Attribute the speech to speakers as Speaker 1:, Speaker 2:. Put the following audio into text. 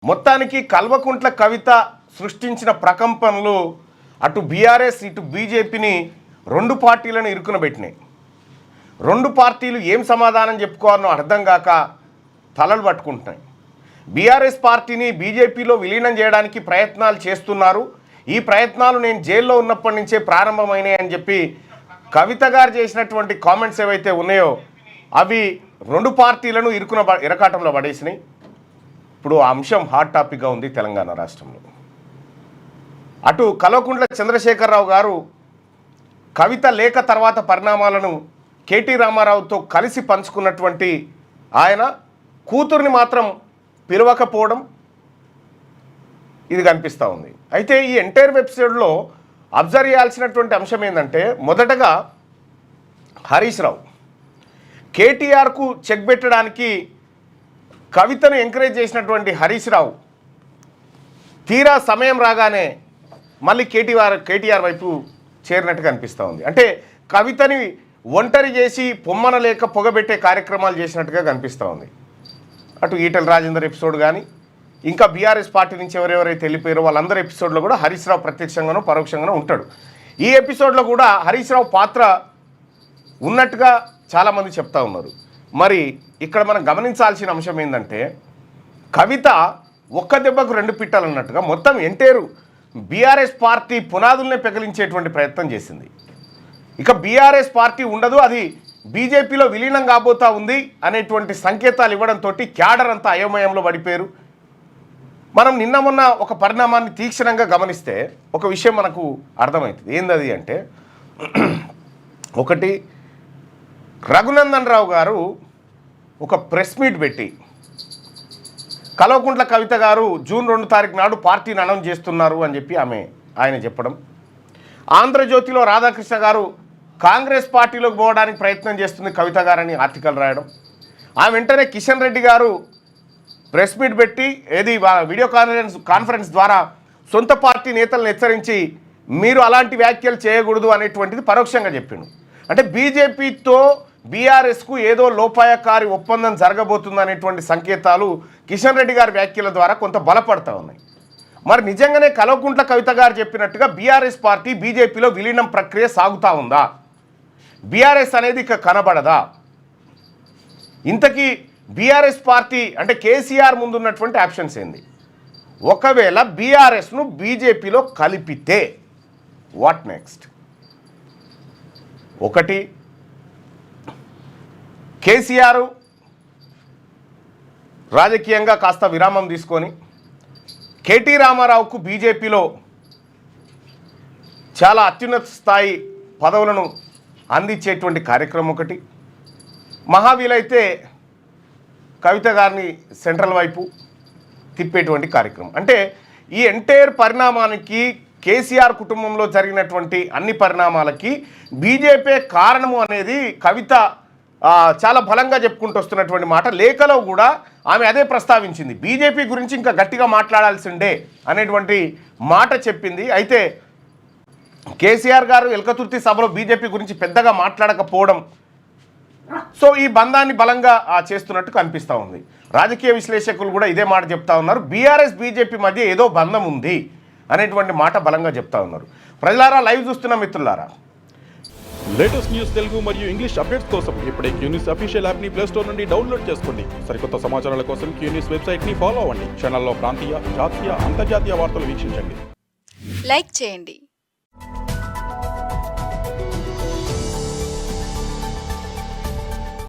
Speaker 1: మొత్తానికి కల్వకుంట్ల కవిత సృష్టించిన ప్రకంపనలు అటు బీఆర్ఎస్ ఇటు బీజేపీని రెండు పార్టీలను ఇరుకునబెట్టినాయి. రెండు పార్టీలు ఏం సమాధానం చెప్పుకోవాలో అర్థం కాక తలలు పట్టుకుంటున్నాయి. బీఆర్ఎస్ పార్టీని బీజేపీలో విలీనం చేయడానికి ప్రయత్నాలు చేస్తున్నారు. ఈ ప్రయత్నాలు నేను జైల్లో ఉన్నప్పటి నుంచే ప్రారంభమైనాయి అని చెప్పి కవిత గారు చేసినటువంటి కామెంట్స్ ఏవైతే ఉన్నాయో అవి రెండు పార్టీలను ఇరకాటంలో పడేసినాయి. ఇప్పుడు ఆ అంశం హాట్ టాపిక్గా ఉంది తెలంగాణ రాష్ట్రంలో. అటు కల్వకుంట్ల చంద్రశేఖరరావు గారు కవిత లేఖ తర్వాత పరిణామాలను కేటీ రామారావుతో కలిసి పంచుకున్నటువంటి ఆయన కూతుర్ని మాత్రం పిలవకపోవడం ఇది కనిపిస్తూ ఉంది. అయితే ఈ ఎంటైర్ వెబ్సైట్లో అబ్జర్వ్ చేయాల్సినటువంటి అంశం ఏంటంటే, మొదటగా హరీష్ రావు కేటీఆర్కు చెక్ పెట్టడానికి కవితను ఎంకరేజ్ చేసినటువంటి హరీష్ రావు తీరా సమయం రాగానే మళ్ళీ కేటీఆర్ వైపు చేరినట్టుగా అనిపిస్తూ ఉంది. అంటే కవితని ఒంటరి చేసి పొమ్మన లేక పొగబెట్టే కార్యక్రమాలు చేసినట్టుగా కనిపిస్తూ ఉంది. అటు ఈటెల రాజేందర్ ఎపిసోడ్ కానీ ఇంకా బీఆర్ఎస్ పార్టీ నుంచి ఎవరెవరైతే వెళ్ళిపోయారో వాళ్ళందరి ఎపిసోడ్లో కూడా హరీష్ రావు ప్రత్యక్షంగానో పరోక్షంగానో ఉంటాడు. ఈ ఎపిసోడ్లో కూడా హరీష్ రావు పాత్ర ఉన్నట్టుగా చాలామంది చెప్తా ఉన్నారు. మరి ఇక్కడ మనం గమనించాల్సిన అంశం ఏంటంటే, కవిత ఒక్క దెబ్బకు రెండు పిట్టలు అన్నట్టుగా మొత్తం ఎంటైరు బీఆర్ఎస్ పార్టీ పునాదుల్నే పెగిలించేటువంటి ప్రయత్నం చేసింది. ఇక బీఆర్ఎస్ పార్టీ ఉండదు, అది బీజేపీలో విలీనం కాబోతా ఉంది అనేటువంటి సంకేతాలు ఇవ్వడంతో క్యాడర్ అంతా అయోమయంలో పడిపోయారు. మనం నిన్న మొన్న ఒక పరిణామాన్ని తీక్షణంగా గమనిస్తే ఒక విషయం మనకు అర్థమవుతుంది. ఏందది అంటే, ఒకటి రఘునందన్ రావు గారు ఒక ప్రెస్ మీట్ పెట్టి కల్వకుంట్ల కవిత గారు జూన్ 2 తారీఖు నాడు పార్టీని అనౌన్స్ చేస్తున్నారు అని చెప్పి ఆయన చెప్పడం, ఆంధ్రజ్యోతిలో రాధాకృష్ణ గారు కాంగ్రెస్ పార్టీలోకి పోవడానికి ప్రయత్నం చేస్తుంది కవిత గారని ఆర్టికల్ రాయడం, ఆ వెంటనే కిషన్ రెడ్డి గారు ప్రెస్ మీట్ పెట్టి వీడియో కాన్ఫరెన్స్ ద్వారా సొంత పార్టీ నేతలను హెచ్చరించి మీరు అలాంటి వ్యాఖ్యలు చేయకూడదు అనేటువంటిది పరోక్షంగా చెప్పిండు. అంటే బీజేపీతో బీఆర్ఎస్కు ఏదో లోపాయకారి ఒప్పందం జరగబోతుంది అనేటువంటి సంకేతాలు కిషన్ రెడ్డి గారి వ్యాఖ్యల ద్వారా కొంత బలపడతా ఉన్నాయి. మరి నిజంగానే కల్వకుంట్ల కవిత గారు చెప్పినట్టుగా బీఆర్ఎస్ పార్టీ బీజేపీలో విలీనం ప్రక్రియ సాగుతూ ఉందా? బీఆర్ఎస్ అనేది ఇక కనబడదా? ఇంతకీ బీఆర్ఎస్ పార్టీ అంటే కేసీఆర్ ముందున్నటువంటి ఆప్షన్స్ ఏంది? ఒకవేళ బీఆర్ఎస్ను బీజేపీలో కలిపితే వాట్ నెక్స్ట్? ఒకటి, కేసీఆర్ రాజకీయంగా కాస్త విరామం తీసుకొని కేటీ రామారావుకు బీజేపీలో చాలా అత్యున్నత స్థాయి పదవులను అందించేటువంటి కార్యక్రమం ఒకటి, మహావీలైతే కవిత గారిని సెంట్రల్ వైపు తిప్పేటువంటి కార్యక్రమం. అంటే ఈ ఎంటైర్ పరిణామానికి కేసీఆర్ కుటుంబంలో జరిగినటువంటి అన్ని పరిణామాలకి బీజేపీ కారణము అనేది కవిత చాలా బలంగా చెప్పుకుంటూ వస్తున్నటువంటి మాట. లేఖలో కూడా ఆమె అదే ప్రస్తావించింది, బీజేపీ గురించి ఇంకా గట్టిగా మాట్లాడాల్సిందే అనేటువంటి మాట చెప్పింది. అయితే కేసీఆర్ గారు ఎల్కతుర్తి సభలో బీజేపీ గురించి పెద్దగా మాట్లాడకపోవడం, సో ఈ బంధాన్ని బలంగా చేస్తున్నట్టు కనిపిస్తూ ఉంది. రాజకీయ విశ్లేషకులు కూడా ఇదే మాట చెప్తా ఉన్నారు, బీఆర్ఎస్ బీజేపీ మధ్య ఏదో బంధం ఉంది అనేటువంటి మాట బలంగా చెప్తా ఉన్నారు. ప్రజలారా, లైవ్ చూస్తున్న మిత్రులారా,
Speaker 2: లేటెస్ట్ న్యూస్ తెలుగు మరియు ఇంగ్లీష్ అప్డేట్స్ కోసం ఇప్పుడే క్యూన్యూస్ అఫీషియల్ యాప్ని ప్లే స్టోర్ నుండి డౌన్లోడ్ చేసుకోండి. సరికొత్త సమాచారాల కోసం క్యూన్యూస్ వెబ్సైట్ని ఫాలో అవ్వండి. ఛానల్లో ప్రాంతీయ, జాతీయ, అంతర్జాతీయ వార్తలు వీక్షించండి.
Speaker 3: లైక్ చేయండి,